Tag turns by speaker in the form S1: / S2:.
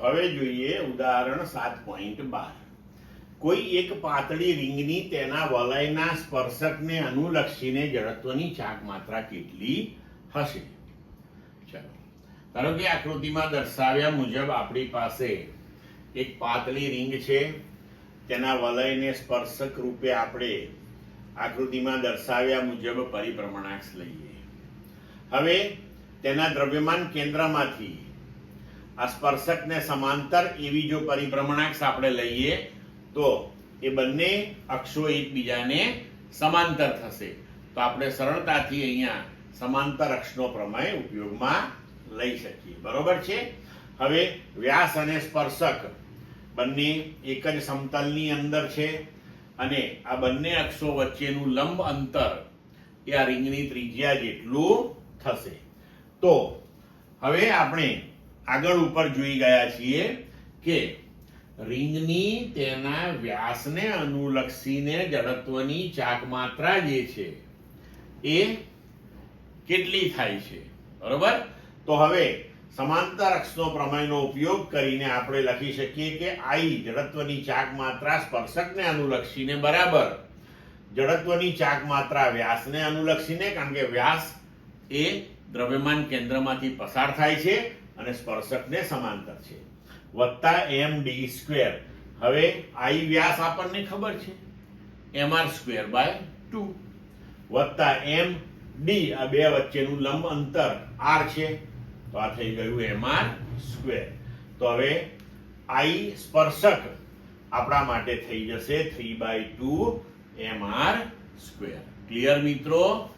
S1: હવે જોઈએ ઉદાહરણ 7.12. કોઈ એક પાતળી રીંગની તેના વલયના સ્પર્શકને અનુલક્ષીને જડત્વની ચાક માત્રા કેટલી હશે? ચલો, ધારો કે આકૃતિમાં દર્શાવ્યા મુજબ આપણી પાસે એક પાતળી રીંગ છે. તેના વલયને સ્પર્શક રૂપે આપણે આકૃતિમાં દર્શાવ્યા મુજબ પરિભ્રમણાંક લઈએ. હવે તેના દ્રવ્યમાન કેન્દ્રમાંથી આ સ્પર્શકને સમાંતર એવી જો પરિભ્રમણાંક આપણે લઈએ તો એ બંને અક્ષો એકબીજાને સમાંતર થશે. તો આપણે સરળતાથી અહીંયા સમાંતર અક્ષનો પ્રમેય ઉપયોગમાં લઈ શકીએ. બરોબર છે. હવે વ્યાસ અને સ્પર્શક બંને એક જ સમતલની અંદર છે અને આ બંને અક્ષો વચ્ચેનું લંબ અંતર એ આ રીંગની ત્રિજ્યા જેટલું થશે. તો હવે આપણે આગળ ઉપર જોઈ ગયા છીએ કે રીંગની તેના વ્યાસને અનુલક્ષીને જડત્વની ચાક માત્રા જે છે એ કેટલી થાય છે. બરોબર. તો હવે સમાંતર અક્ષનો પ્રમેયનો ઉપયોગ કરીને આપણે લખી શકીએ કે I જડત્વની ચાક માત્રા સ્પર્શકને અનુલક્ષીને બરાબર જડત્વની ચાક માત્રા વ્યાસને અનુલક્ષીને, કારણ કે વ્યાસ એ દ્રવ્યમાન કેન્દ્રમાંથી પસાર થાય છે અને સ્પર્શકને સમાંતર છે, વત્તા md². હવે I વ્યાસ આપણને ખબર છે mr²/2 વત્તા md આ બે વચ્ચેનું લંબ અંતર r છે, તો આ થઈ ગયું mr². તો હવે I સ્પર્શક આપણા માટે થઈ જશે 3/2 mr². ક્લિયર મિત્રો?